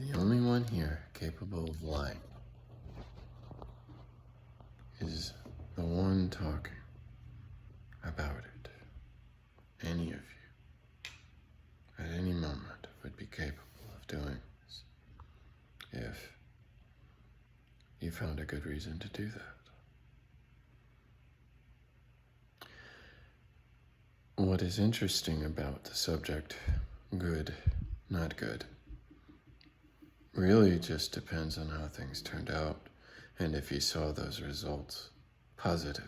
The only one here capable of lying is the one talking about it. Any of you, at any moment, would be capable of doing this if you found a good reason to do that. What is interesting about the subject, good, not good, really just depends on how things turned out and if you saw those results positively.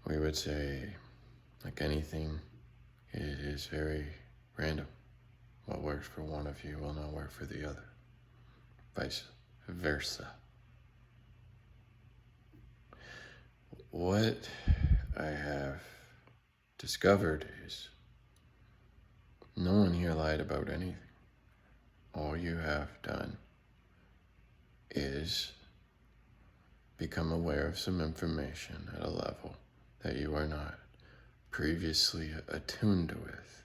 We would say, like anything, it is very random. What works for one of you will not work for the other, vice versa. What I have discovered is no one here lied about anything. All you have done is become aware of some information at a level that you are not previously attuned with.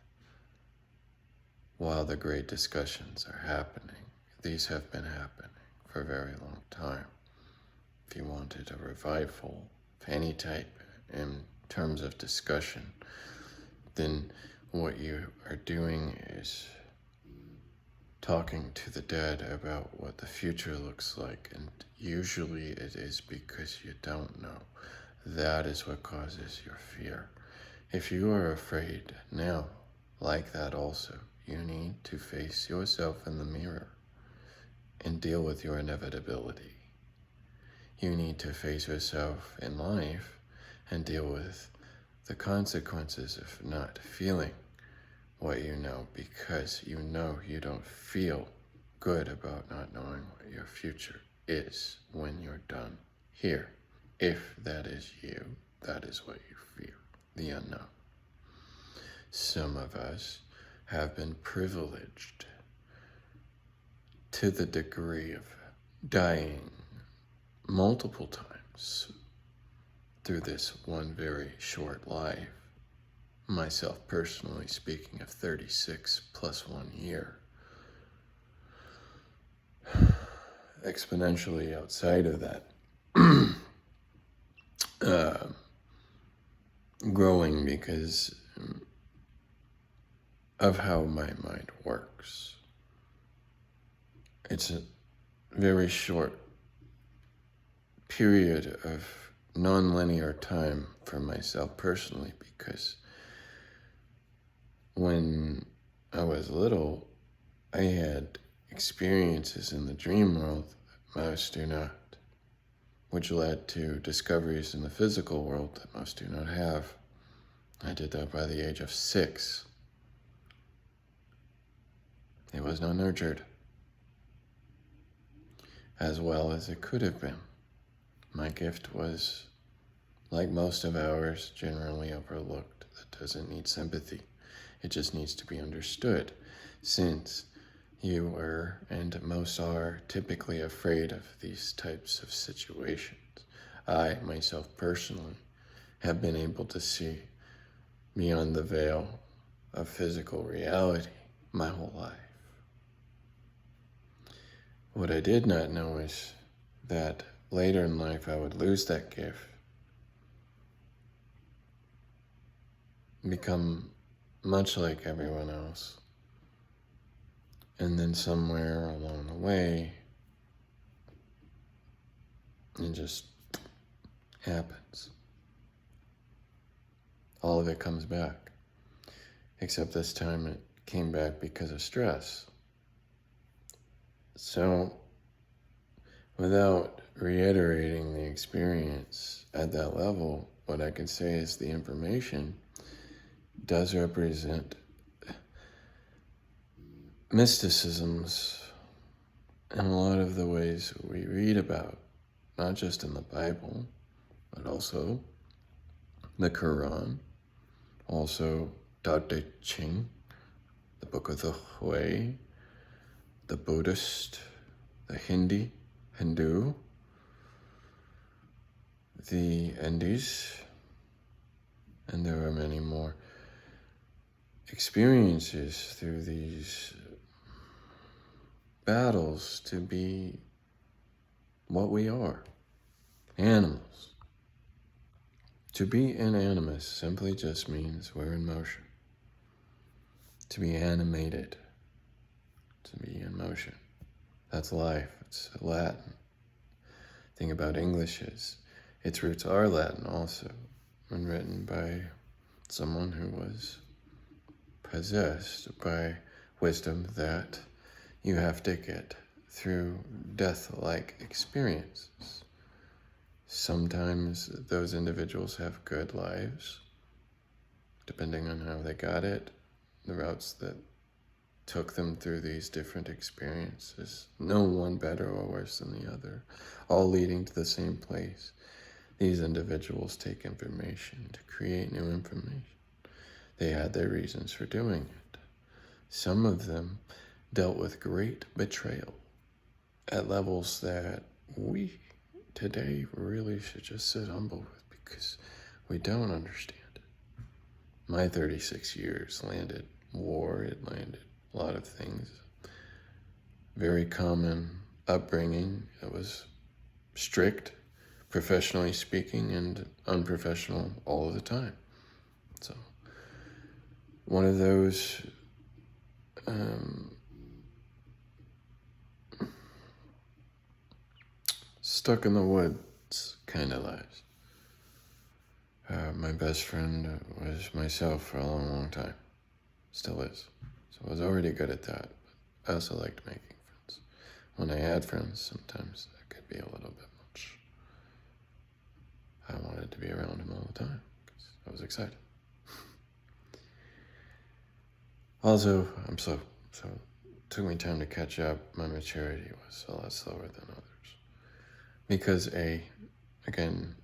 While the great discussions are happening, these have been happening for a very long time. If you wanted a revival of any type in terms of discussion, then what you are doing is talking to the dead about what the future looks like, and usually it is because you don't know. That is what causes your fear. If you are afraid now, like that also, you need to face yourself in the mirror and deal with your inevitability. You need to face yourself in life and deal with the consequences of not feeling what you know, because you know you don't feel good about not knowing what your future is when you're done here. If that is you, that is what you fear, the unknown. Some of us have been privileged to the degree of dying multiple times through this one very short life. Myself personally speaking of 36 plus 1 year. Exponentially outside of that, growing because of how my mind works. It's a very short period of non-linear time for myself personally, because when I was little, I had experiences in the dream world that most do not, which led to discoveries in the physical world that most do not have. I did that by the age of 6. It was not nurtured as well as it could have been. My gift was, like most of ours, generally overlooked. That doesn't need sympathy. It just needs to be understood, since you were, and most are, typically afraid of these types of situations. I, myself personally, have been able to see beyond the veil of physical reality my whole life. What I did not know is that later in life I would lose that gift, become much like everyone else, and then somewhere along the way, it just happens. All of it comes back, except this time it came back because of stress. So, without reiterating the experience at that level, what I can say is the information does represent mysticisms in a lot of the ways we read about, not just in the Bible, but also the Quran, also Tao Te Ching, the Book of the Hui, the Buddhist, the Hindu, the Indies, and there are many more experiences, through these battles to be what we are, animals. To be an animus simply just means we're in motion. To be animated, to be in motion. That's life. It's Latin. The thing about English is its roots are Latin also, when written by someone who was possessed by wisdom that you have to get through death-like experiences. Sometimes those individuals have good lives, depending on how they got it, the routes that took them through these different experiences, no one better or worse than the other, all leading to the same place. These individuals take information to create new information. They had their reasons for doing it. Some of them dealt with great betrayal at levels that we today really should just sit humble with, because we don't understand it. My 36 years landed war, it landed a lot of things. Very common upbringing. It was strict, professionally speaking, and unprofessional all of the time. So, one of those stuck in the woods kind of lives. My best friend was myself for a long, long time. Still is. So I was already good at that. But I also liked making friends. When I had friends, sometimes that could be a little bit much. I wanted to be around him all the time because I was excited. Also, it took me time to catch up. My maturity was a lot slower than others. Because again,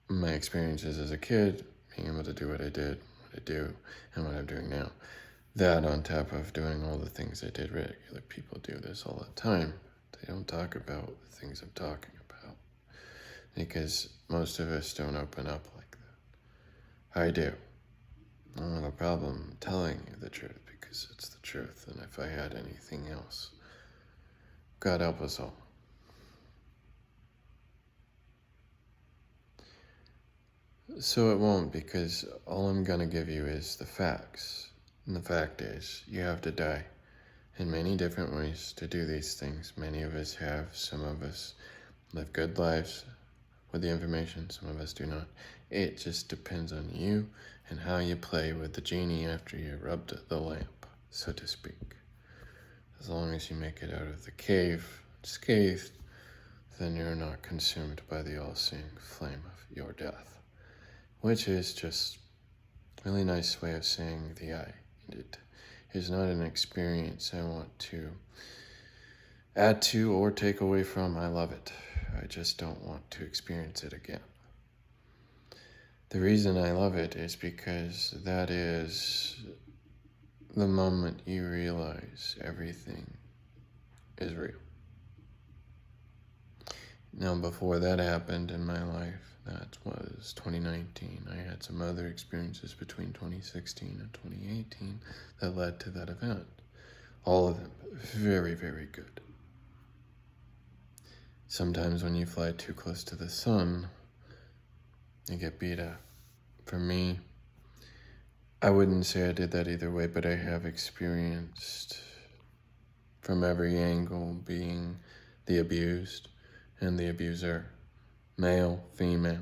my experiences as a kid, being able to do what I did, what I do, and what I'm doing now, that on top of doing all the things I did regular people do this all the time. They don't talk about the things I'm talking about, because most of us don't open up like that. I do. I don't have a problem telling you the truth because it's the truth, and if I had anything else, God help us all. So it won't, because all I'm gonna give you is the facts. And the fact is, you have to die in many different ways to do these things. Many of us have, some of us live good lives with the information, some of us do not. It just depends on you and how you play with the genie after you rubbed the lamp, so to speak. As long as you make it out of the cave unscathed, then you're not consumed by the all-seeing flame of your death. Which is just a really nice way of saying the I. It is not an experience I want to add to or take away from. I love it. I just don't want to experience it again. The reason I love it is because that is the moment you realize everything is real. Now, before that happened in my life, that was 2019. I had some other experiences between 2016 and 2018 that led to that event. All of them very, very good. Sometimes when you fly too close to the sun, you get beat up. For me, I wouldn't say I did that either way, but I have experienced from every angle being the abused and the abuser. Male, female,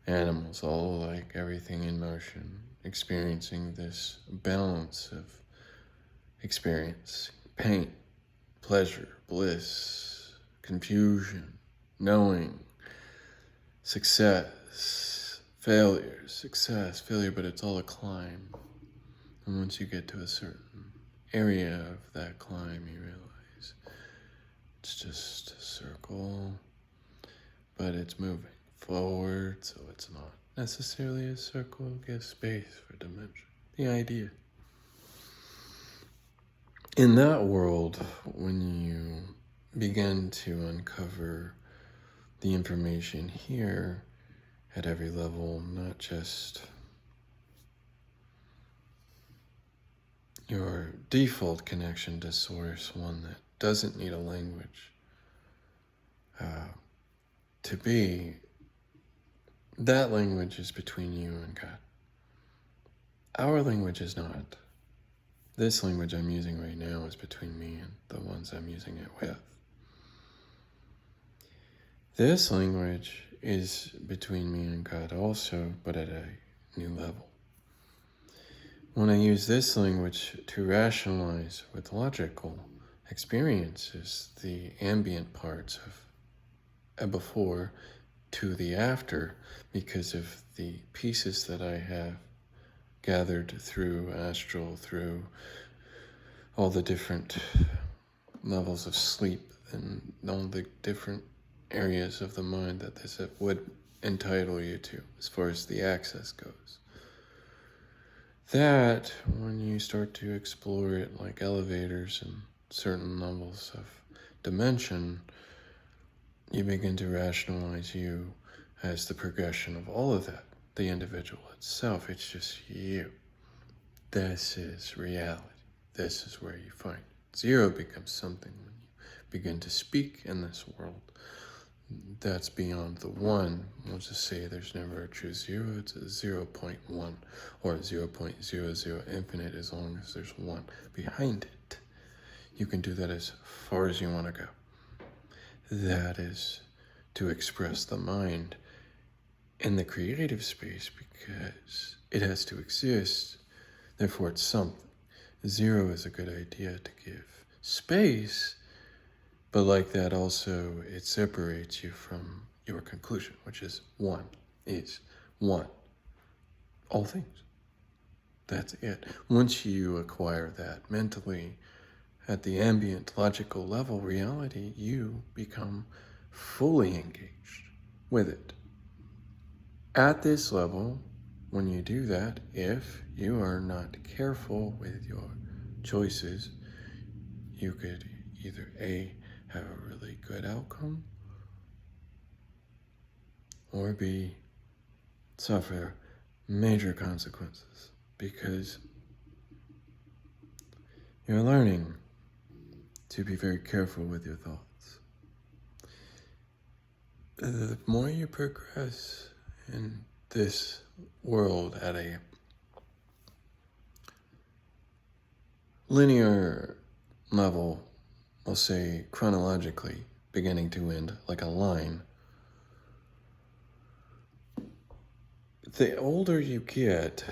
animals, all alike, everything in motion, experiencing this balance of experience, pain, pleasure, bliss, confusion, knowing, success, failure, but it's all a climb. And once you get to a certain area of that climb, you realize it's just a circle, but it's moving forward, so it's not necessarily a circle. Give space for dimension. The idea. In that world, when you begin to uncover the information here at every level, not just your default connection to Source, one that doesn't need a language, to be, that language is between you and God. Our language is not. This language I'm using right now is between me and the ones I'm using it with. This language is between me and God also, but at a new level. When I use this language to rationalize with logical experiences the ambient parts of a before to the after, because of the pieces that I have gathered through astral, through all the different levels of sleep and all the different areas of the mind that this would entitle you to as far as the access goes. That, when you start to explore it like elevators and certain levels of dimension, you begin to rationalize you as the progression of all of that, the individual itself. It's just you. This is reality. This is where you find it. Zero becomes something when you begin to speak in this world. That's beyond the one. We'll just say there's never a true zero. It's a 0.1 or 0.00 infinite as long as there's one behind it. You can do that as far as you want to go. That is to express the mind in the creative space because it has to exist. Therefore, it's something. Zero is a good idea to give space. But like that also, it separates you from your conclusion, which is one is one. All things. That's it. Once you acquire that mentally, at the ambient logical level reality, you become fully engaged with it. At this level, when you do that, if you are not careful with your choices, you could either A, have a really good outcome, or B, suffer major consequences because you're learning to be very careful with your thoughts. The more you progress in this world at a linear level, we'll say chronologically, beginning to end, like a line, the older you get,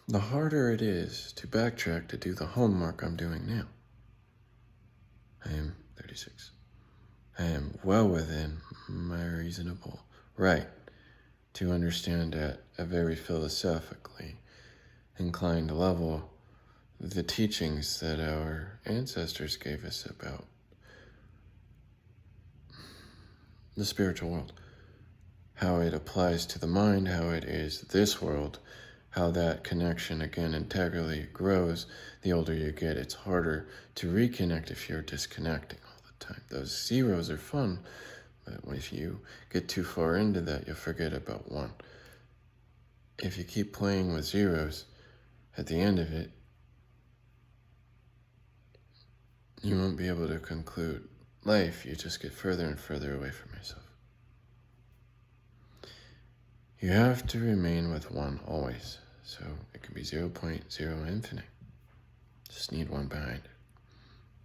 the harder it is to backtrack to do the homework I'm doing now. I am 36. I am well within my reasonable right to understand at a very philosophically inclined level the teachings that our ancestors gave us about the spiritual world, how it applies to the mind, how it is this world, how that connection again integrally grows. The older you get, it's harder to reconnect if you're disconnecting all the time. Those zeros are fun, but if you get too far into that, you'll forget about one. If you keep playing with zeros, at the end of it, you won't be able to conclude life. You just get further and further away from yourself. You have to remain with one always. So it can be 0.0 infinite. Just need one behind it.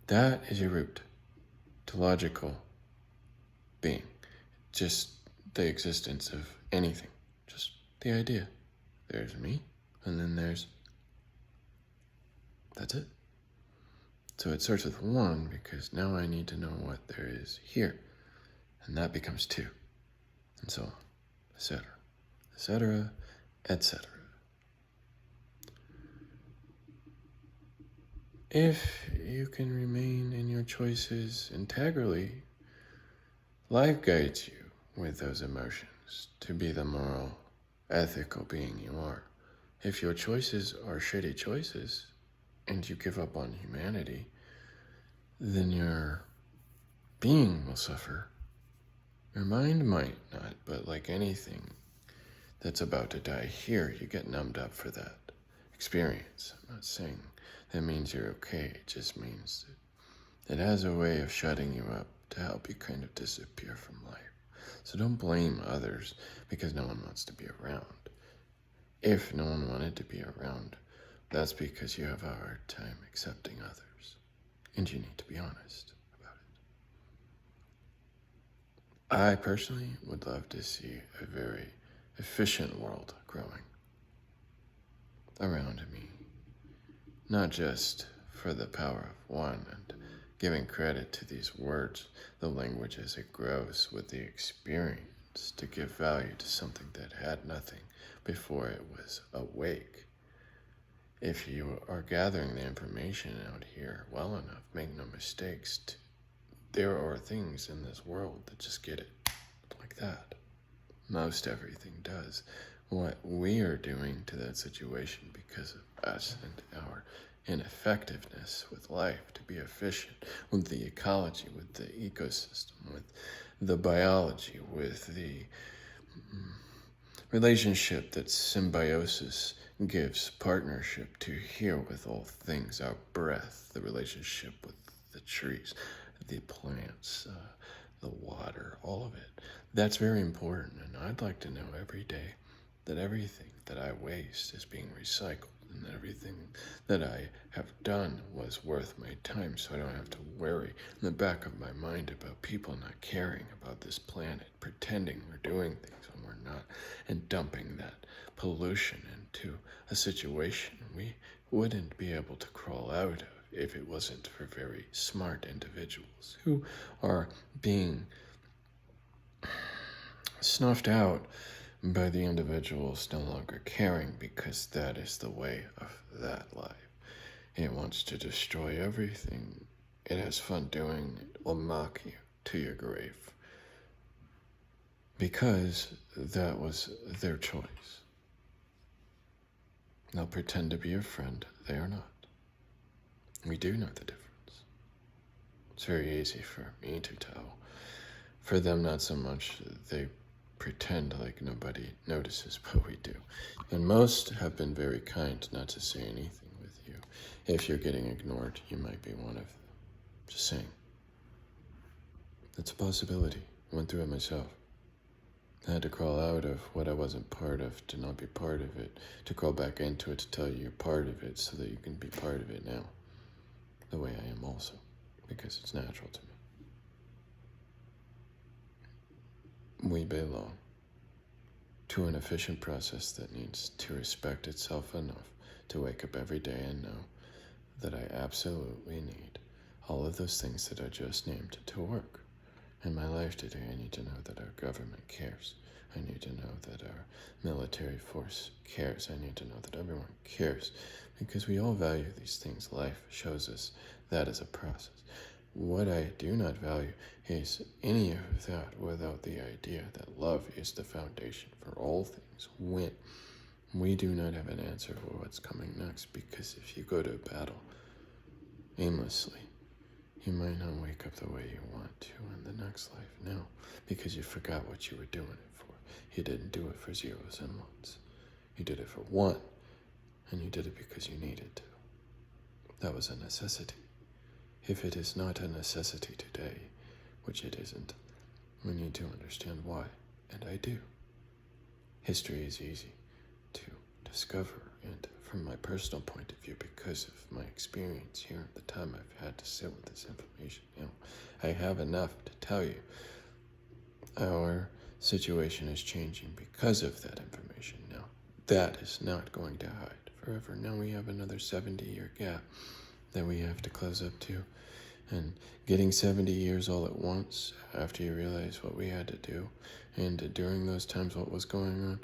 That is your route to logical being. Just the existence of anything. Just the idea. There's me, and then that's it. So it starts with one because now I need to know what there is here. And that becomes two. And so on, etc., etc., etc. If you can remain in your choices integrally, life guides you with those emotions to be the moral, ethical being you are. If your choices are shitty choices, and you give up on humanity, then your being will suffer. Your mind might not, but like anything that's about to die here, you get numbed up for that. experience. I'm not saying that means you're okay. It just means that it has a way of shutting you up to help you kind of disappear from life. So don't blame others because no one wants to be around. If no one wanted to be around, that's because you have a hard time accepting others. And you need to be honest about it. I personally would love to see a very efficient world growing around me. Not just for the power of one and giving credit to these words, the language as it grows with the experience to give value to something that had nothing before it was awake. If you are gathering the information out here well enough, make no mistakes, there are things in this world that just get it like that. Most everything does. What we are doing to that situation because of us and our ineffectiveness with life to be efficient, with the ecology, with the ecosystem, with the biology, with the relationship that symbiosis gives partnership to here with all things, our breath, the relationship with the trees, the plants, the water, all of it. That's very important, and I'd like to know every day that everything that I waste is being recycled, and that everything that I have done was worth my time, so I don't have to worry in the back of my mind about people not caring about this planet, pretending we're doing things when we're not, and dumping that pollution into a situation we wouldn't be able to crawl out of if it wasn't for very smart individuals who are being snuffed out by the individuals no longer caring because that is the way of that life. It wants to destroy everything. It has fun doing it. Will mock you to your grave because that was their choice. They'll pretend to be your friend. They are not. We do know the difference. It's very easy for me to tell. For them, not so much. They pretend like nobody notices, but we do. And most have been very kind not to say anything with you. If you're getting ignored, you might be one of them. Just saying. It's a possibility. I went through it myself. I had to crawl out of what I wasn't part of to not be part of it, to crawl back into it to tell you you're part of it so that you can be part of it now. The way I am also, because it's natural to me. We belong to an efficient process that needs to respect itself enough to wake up every day and know that I absolutely need all of those things that I just named to work. In my life today, I need to know that our government cares. I need to know that our military force cares. I need to know that everyone cares because we all value these things. Life shows us that as a process. What I do not value is any of that without the idea that love is the foundation for all things. When we do not have an answer for what's coming next, because if you go to battle aimlessly, you might not wake up the way you want to in the next life. No, because you forgot what you were doing it for. You didn't do it for zeros and ones. You did it for one, and you did it because you needed to. That was a necessity. If it is not a necessity today, which it isn't, we need to understand why, and I do. History is easy to discover, and from my personal point of view, because of my experience here, the time I've had to sit with this information, I have enough to tell you. Our situation is changing because of that information now. That is not going to hide forever. Now we have another 70-year gap that we have to close up to. And getting 70 years all at once after you realize what we had to do and during those times what was going on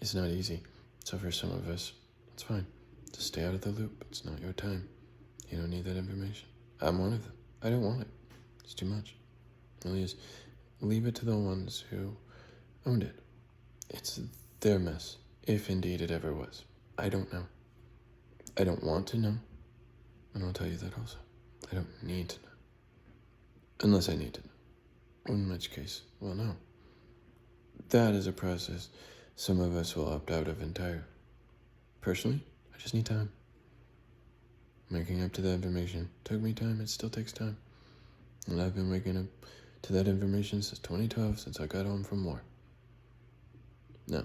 is not easy. So for some of us, it's fine. Just stay out of the loop. It's not your time. You don't need that information. I'm one of them. I don't want it. It's too much. It really is. Leave it to the ones who owned it. It's their mess, if indeed it ever was. I don't know. I don't want to know. And I'll tell you that also. I don't need to know. Unless I need to know. In which case, well, no. That is a process some of us will opt out of entirely. Personally, I just need time. Waking up to that information took me time. It still takes time. And I've been waking up to that information since 2012, since I got home from war. No,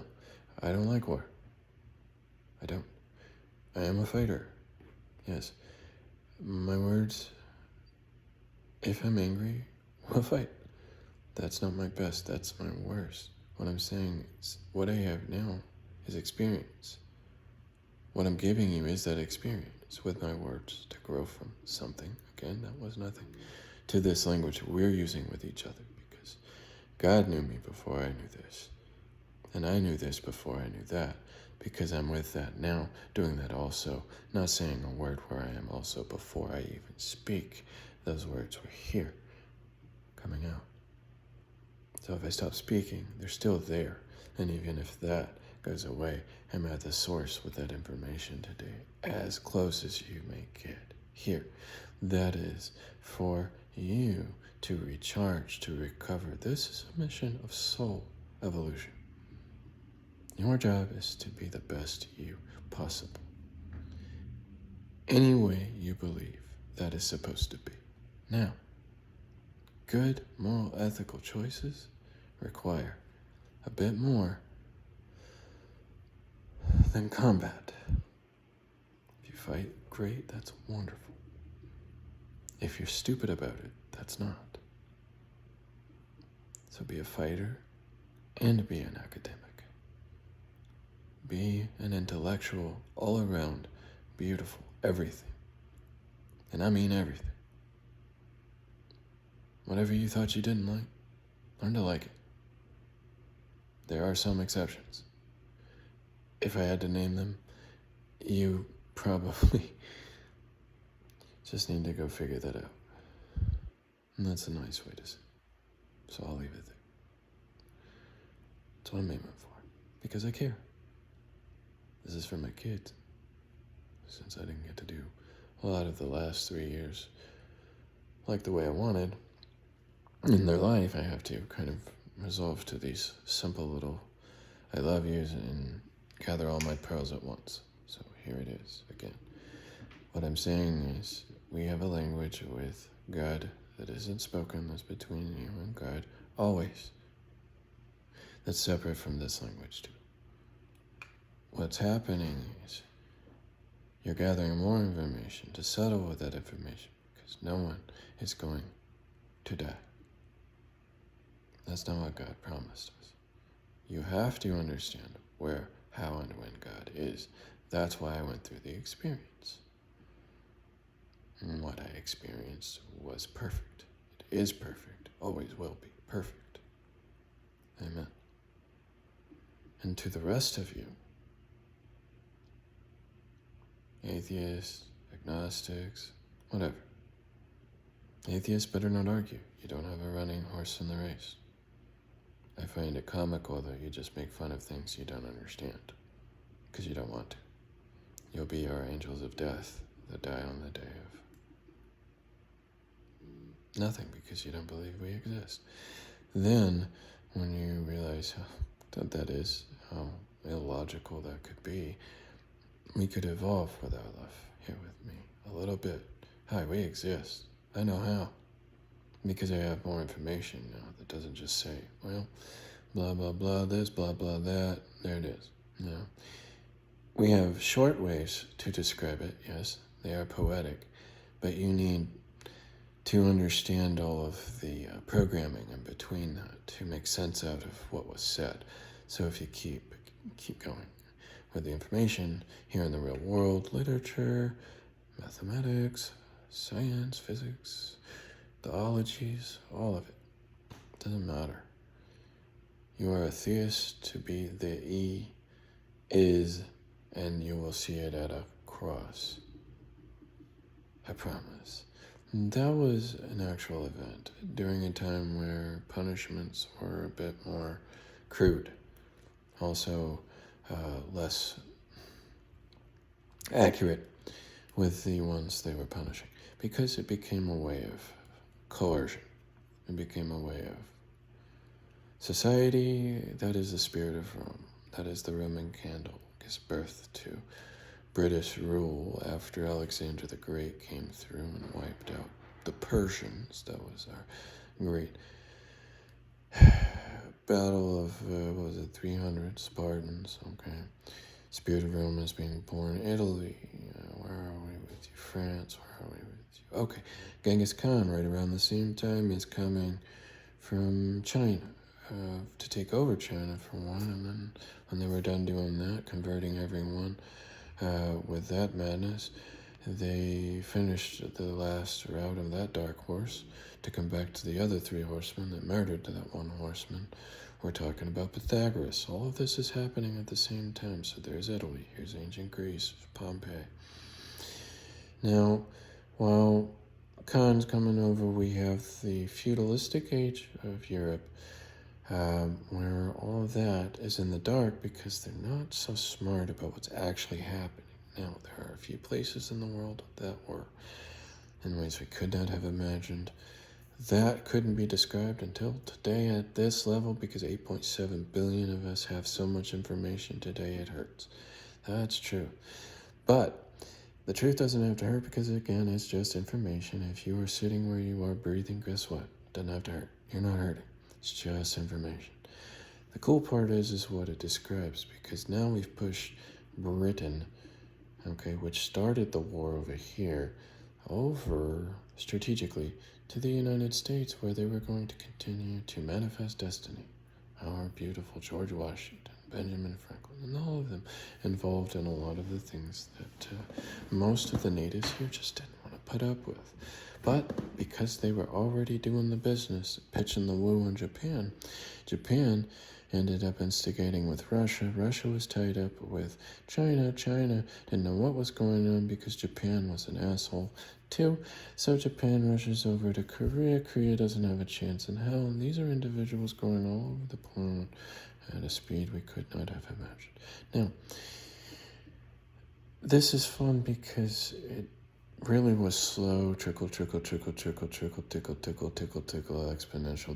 I don't like war. I don't. I am a fighter. Yes. My words, if I'm angry, we'll fight. That's not my best, that's my worst. What I'm saying is, what I have now is experience. What I'm giving you is that experience with my words to grow from something, again, that was nothing, to this language we're using with each other, because God knew me before I knew this. And I knew this before I knew that, because I'm with that now, doing that also, not saying a word where I am also before I even speak. Those words were here, coming out. So if I stop speaking, they're still there. And even if that goes away, I'm at the source with that information today, as close as you may get. Here, that is for you to recharge, to recover. This is a mission of soul evolution. Your job is to be the best you possible. Any way you believe that is supposed to be. Now, good moral ethical choices require a bit more than combat. If you fight, great, that's wonderful. If you're stupid about it, that's not. So be a fighter and be an academic. Be an intellectual, all around, beautiful, everything. And I mean everything. Whatever you thought you didn't like, learn to like it. There are some exceptions. If I had to name them, you probably just need to go figure that out. And that's a nice way to say it. So I'll leave it there. That's what I'm aiming for. Because I care. This is for my kids. Since I didn't get to do a lot of the last 3 years like the way I wanted in their life, I have to kind of resolve to these simple little I love yous and gather all my pearls at once. So here it is again. What I'm saying is we have a language with God that isn't spoken, that's between you and God, always. That's separate from this language too. What's happening is you're gathering more information to settle with that information, because no one is going to die. That's not what God promised us. You have to understand where, how, and when God is. That's why I went through the experience. And what I experienced was perfect. It is perfect, always will be perfect. Amen. And to the rest of you, atheists, agnostics, whatever. Atheists better not argue. You don't have a running horse in the race. I find it comical that you just make fun of things you don't understand, because you don't want to. You'll be our angels of death that die on the day of nothing, because you don't believe we exist. Then, when you realize that is, how illogical that could be, we could evolve without love here with me a little bit. Hi, we exist. I know how. Because I have more information now that doesn't just say, well, blah, blah, blah, this, blah, blah, that. There it is. No. We have short ways to describe it, yes. They are poetic. But you need to understand all of the programming in between that to make sense out of what was said. So if you keep going with the information here in the real world, literature, mathematics, science, physics, theologies, all of it. Doesn't matter. You are a theist to be the E is, and you will see it at a cross. I promise. That was an actual event during a time where punishments were a bit more crude. Also, less accurate with the ones they were punishing, because it became a way of coercion. It became a way of society. That is the spirit of Rome. That is the Roman candle, gives birth to British rule after Alexander the Great came through and wiped out the Persians. That was our great battle of, 300 Spartans, okay. Spirit of Rome is being born. Italy, where are we with you? France, where are we with you? Okay, Genghis Khan, right around the same time, is coming from China to take over China for one, and then when they were done doing that, converting everyone with that madness, they finished the last route of that dark horse to come back to the other three horsemen that murdered that one horseman. We're talking about Pythagoras. All of this is happening at the same time. So there's Italy, here's ancient Greece, Pompeii. Now, while Khan's coming over, we have the feudalistic age of Europe, where all of that is in the dark because they're not so smart about what's actually happening. Now, there are a few places in the world that were in ways we could not have imagined. That couldn't be described until today at this level because 8.7 billion of us have so much information today it hurts. That's true. But the truth doesn't have to hurt because, again, it's just information. If you are sitting where you are breathing, guess what? It doesn't have to hurt. You're not hurting. It's just information. The cool part is what it describes, because now we've pushed Britain, okay, which started the war over here, over strategically to the United States, where they were going to continue to manifest destiny. Our beautiful George Washington, Benjamin Franklin, and all of them involved in a lot of the things that most of the natives here just didn't want to put up with. But because they were already doing the business, pitching the woo in Japan, Japan ended up instigating with Russia. Russia was tied up with China. China didn't know what was going on because Japan was an asshole too. So Japan rushes over to Korea. Korea doesn't have a chance in hell. And these are individuals going all over the planet at a speed we could not have imagined. Now, this is fun because it really was slow, trickle, exponential.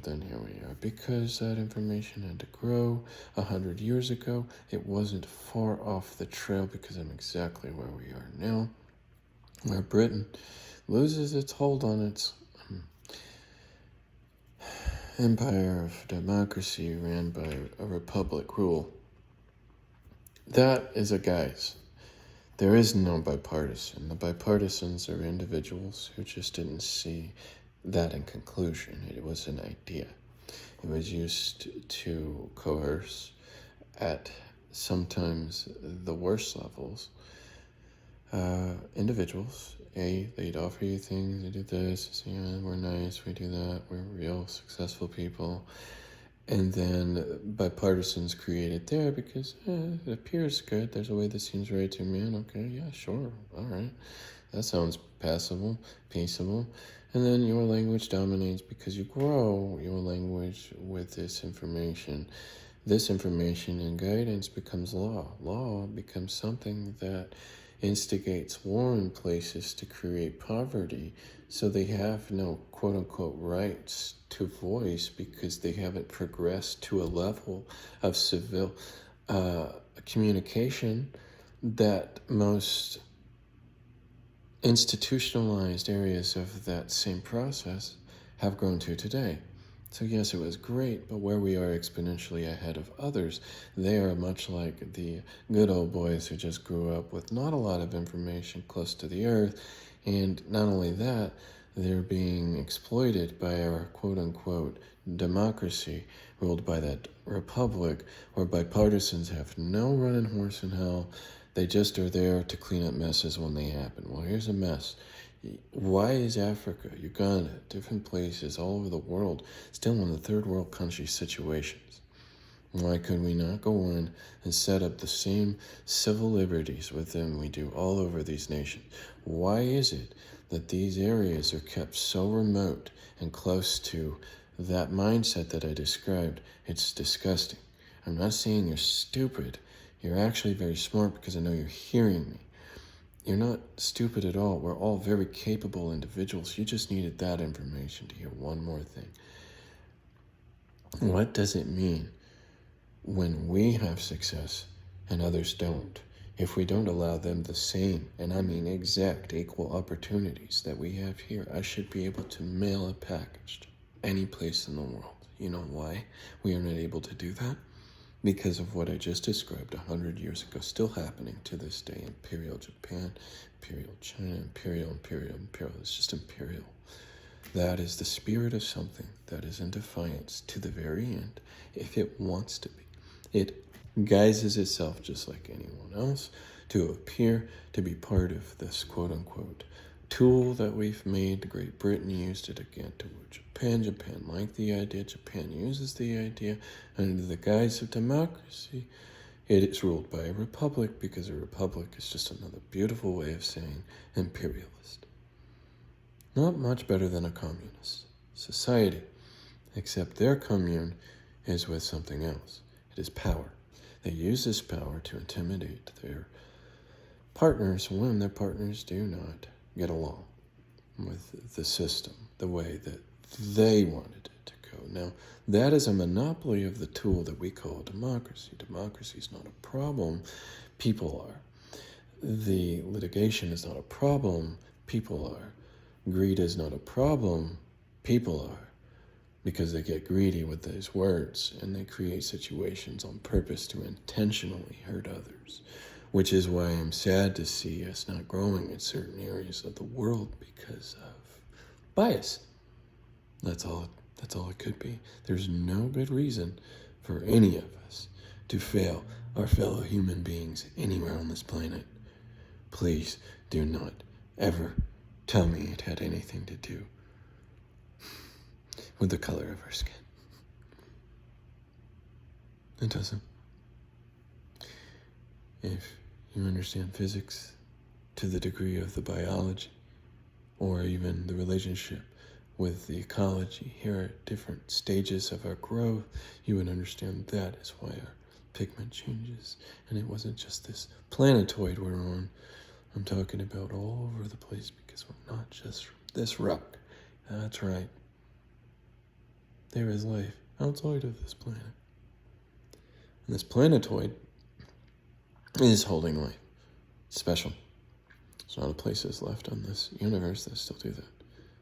Then here we are. Because that information had to grow 100 years ago, it wasn't far off the trail because I'm exactly where we are now, where Britain loses its hold on its empire of democracy ran by a republic rule. That is a guise. There is no bipartisan. The bipartisans are individuals who just didn't see that in conclusion. It was an idea. It was used to coerce at sometimes the worst levels individuals. They'd offer you things, they do this, yeah, we're nice, we do that, we're real successful people. And then bipartisans created there because it appears good. There's a way this seems right to me. And okay, yeah, sure, all right. That sounds passable, peaceable. And then your language dominates because you grow your language with this information. This information and guidance becomes law. Law becomes something that instigates war in places to create poverty, so they have no quote-unquote rights to voice because they haven't progressed to a level of civil communication that most institutionalized areas of that same process have grown to today. So yes, it was great, but where we are exponentially ahead of others, they are much like the good old boys who just grew up with not a lot of information close to the earth, and not only that, they're being exploited by our quote-unquote democracy ruled by that republic where bipartisans have no running horse in hell. They just are there to clean up messes when they happen. Well, here's a mess. Why is Africa, Uganda, different places all over the world still in the third world country situations? Why could we not go in and set up the same civil liberties with them we do all over these nations? Why is it that these areas are kept so remote and close to that mindset that I described? It's disgusting. I'm not saying you're stupid. You're actually very smart because I know you're hearing me. You're not stupid at all. We're all very capable individuals. You just needed that information to hear one more thing. What does it mean when we have success and others don't? If we don't allow them the same, and I mean exact equal opportunities that we have here, I should be able to mail a package to any place in the world. You know why we are not able to do that? Because of what I just described 100 years ago, still happening to this day. Imperial Japan, Imperial China, Imperial. It's just imperial. That is the spirit of something that is in defiance to the very end, if it wants to be. It guises itself just like anyone else to appear to be part of this quote-unquote tool that we've made. Great Britain used it again toward Japan. Japan liked the idea. Japan uses the idea under the guise of democracy. It is ruled by a republic because a republic is just another beautiful way of saying imperialist. Not much better than a communist society, except their commune is with something else. It is power. They use this power to intimidate their partners when their partners do not get along with the system the way that they wanted it to go. Now, that is a monopoly of the tool that we call democracy. Democracy is not a problem. People are. The litigation is not a problem. People are. Greed is not a problem. People are. Because they get greedy with those words and they create situations on purpose to intentionally hurt others, which is why I'm sad to see us not growing in certain areas of the world because of bias. That's all it could be. There's no good reason for any of us to fail our fellow human beings anywhere on this planet. Please do not ever tell me it had anything to do with the color of our skin. It doesn't. If you understand physics to the degree of the biology, or even the relationship with the ecology here at different stages of our growth, you would understand that is why our pigment changes. And it wasn't just this planetoid we're on. I'm talking about all over the place because we're not just from this rock. That's right. There is life outside of this planet. And this planetoid is holding life. It's special. There's not a place that's left on this universe that still do that.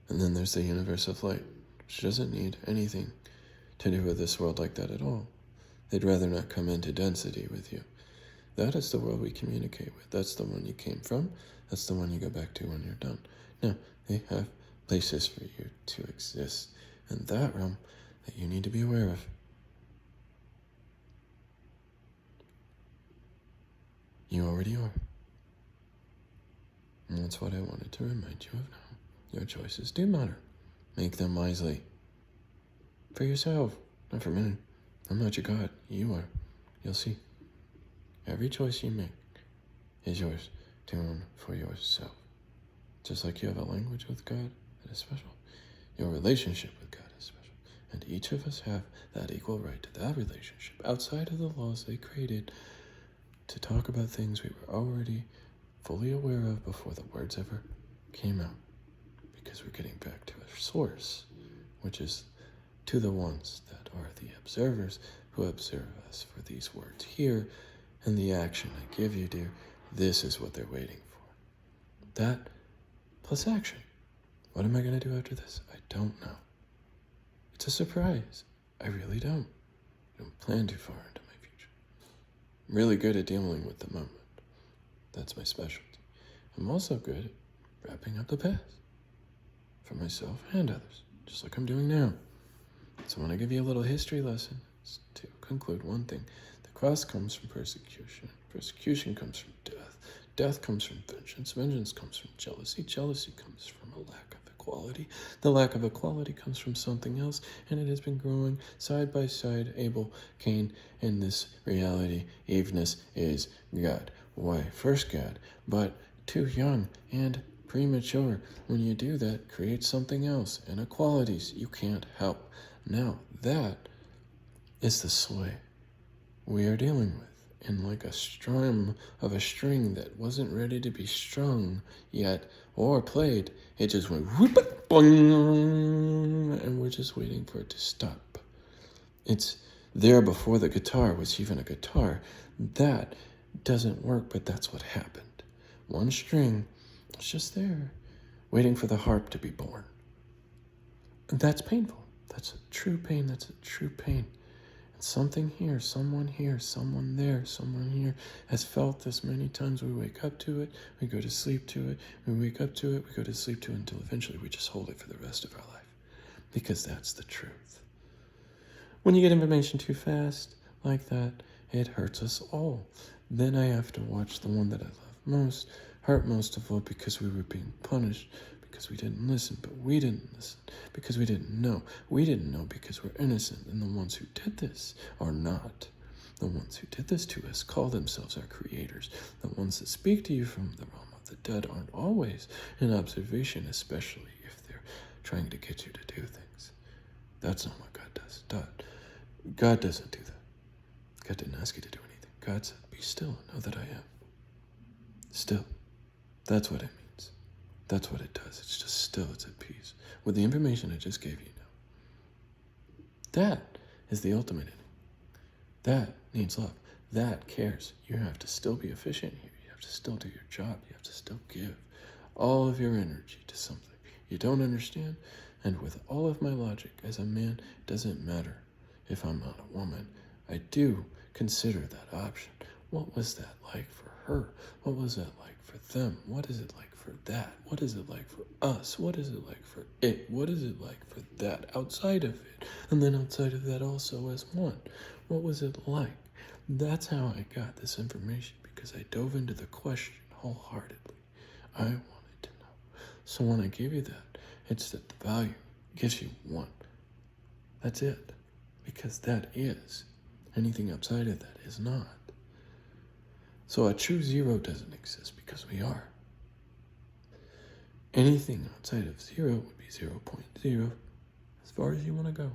And then there's the universe of light, which doesn't need anything to do with this world like that at all. They'd rather not come into density with you. That is the world we communicate with. That's the one you came from. That's the one you go back to when you're done. Now, they have places for you to exist in that realm that you need to be aware of. You already are. And that's what I wanted to remind you of now. Your choices do matter. Make them wisely. For yourself, not for me. I'm not your God. You are. You'll see. Every choice you make is yours to own for yourself. Just like you have a language with God that is special, your relationship with God is special. And each of us have that equal right to that relationship outside of the laws they created to talk about things we were already fully aware of before the words ever came out. Because we're getting back to our source, which is to the ones that are the observers who observe us for these words here and the action I give you, dear. This is what they're waiting for. That plus action. What am I going to do after this? I don't know. It's a surprise. I really don't. I don't plan too far into my future. I'm really good at dealing with the moment. That's my specialty. I'm also good at wrapping up the past for myself and others, just like I'm doing now. So when I give you a little history lesson, it's to conclude one thing. The cross comes from persecution. Persecution comes from death. Death comes from vengeance. Vengeance comes from jealousy. Jealousy comes from a lack of equality. The lack of equality comes from something else, and it has been growing side by side. Abel, Cain, in this reality. Eveness is God. Why? First God, but too young and premature. When you do that, create something else. Inequalities you can't help. Now, that is the sway we are dealing with. And like a strum of a string that wasn't ready to be strung yet or played, it just went whoop, boing, and we're just waiting for it to stop. It's there before the guitar was even a guitar. That doesn't work, but that's what happened. One string was just there, waiting for the harp to be born. And that's painful. That's a true pain. That's a true pain. And something here, someone there, someone here has felt this many times. We wake up to it, we go to sleep to it, we wake up to it, we go to sleep to it, until eventually we just hold it for the rest of our life. Because that's the truth. When you get information too fast, like that, it hurts us all. Then I have to watch the one that I love most, hurt most of all, because we were being punished, because we didn't listen, but we didn't listen, because we didn't know. We didn't know because we're innocent, and the ones who did this are not. The ones who did this to us call themselves our creators. The ones that speak to you from the realm of the dead aren't always in observation, especially if they're trying to get you to do things. That's not what God does. God doesn't do that. God didn't ask you to do anything. God said, be still and know that I am. Still. That's what it means. That's what it does. It's just still. It's at peace. With the information I just gave you now. That is the ultimate ending. That needs love. That cares. You have to still be efficient here. You have to still do your job. You have to still give all of your energy to something you don't understand. And with all of my logic as a man, it doesn't matter if I'm not a woman. I do consider that option. What was that like for her? What was that like for them? What is it like for that? What is it like for us? What is it like for it? What is it like for that outside of it? And then outside of that also as one. What was it like? That's how I got this information, because I dove into the question wholeheartedly. I wanted to know. So when I gave you that, it's that the value gives you one. That's it. Because that is. Anything outside of that is not. So a true zero doesn't exist because we are. Anything outside of zero would be 0.0 as far as you want to go.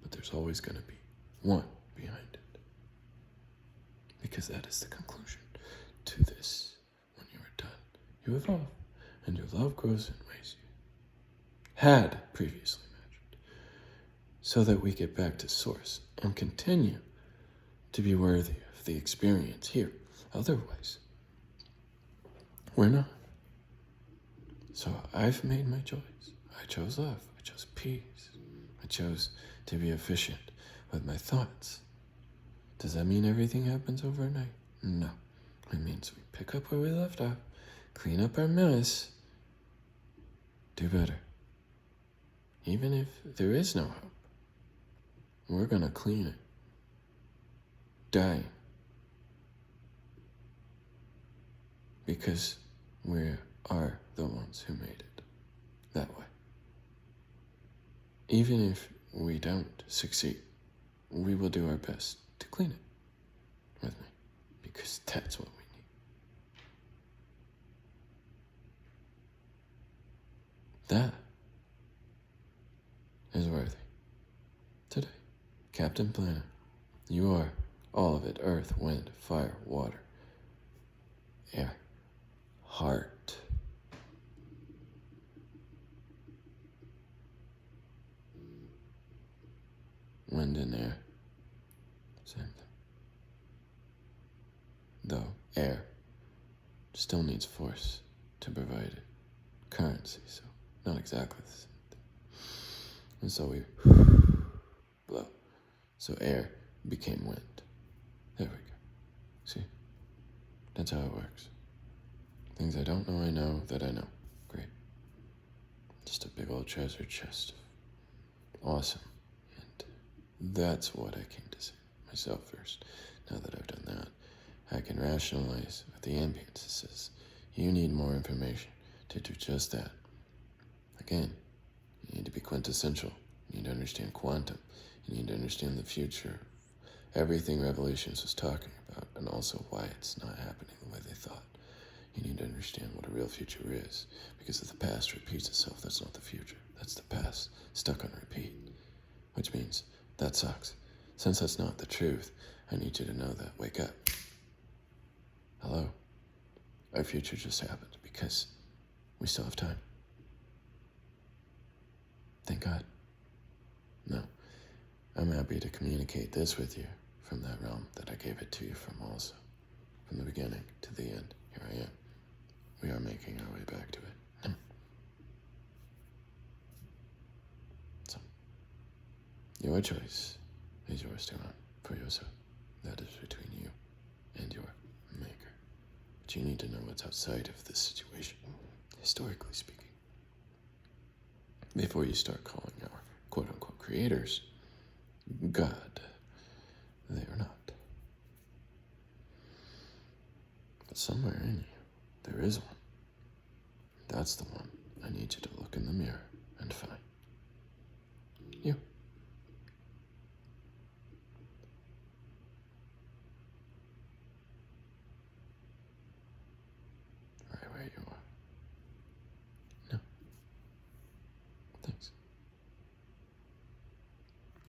But there's always going to be one behind it. Because that is the conclusion to this. When you are done, you evolve, and your love grows in ways you had previously imagined. So that we get back to source and continue to be worthy of the experience here. Otherwise, we're not. So I've made my choice. I chose love. I chose peace. I chose to be efficient with my thoughts. Does that mean everything happens overnight? No. It means we pick up where we left off, clean up our mess, do better. Even if there is no hope, we're gonna clean it. Dying. Because we are the ones who made it that way. Even if we don't succeed, we will do our best to clean it with me, because that's what we need. That is worthy. Today, Captain Planet, you are all of it: earth, wind, fire, water, air, heart. Wind and air, same thing. Though air still needs force to provide it currency, so not exactly the same thing. And so we blow. So air became wind. There we go. See? That's how it works. Things I don't know, I know that I know. Great. Just a big old treasure chest. Awesome. And that's what I came to say myself first. Now that I've done that, I can rationalize with the ambience. It says, you need more information to do just that. Again, you need to be quintessential. You need to understand quantum. You need to understand the future. Everything Revelations was talking about, and also why it's not happening the way they thought. You need to understand what a real future is, because if the past repeats itself, that's not the future. That's the past stuck on repeat, which means that sucks. Since that's not the truth, I need you to know that. Wake up. Hello. Our future just happened because we still have time. Thank God. No. I'm happy to communicate this with you from that realm that I gave it to you from also. From the beginning to the end, here I am. We are making our way back to it. So, your choice is yours to run for yourself. That is between you and your maker. But you need to know what's outside of this situation, historically speaking, before you start calling our quote-unquote creators God. They are not. But somewhere in you, there is one. That's the one I need you to look in the mirror and find.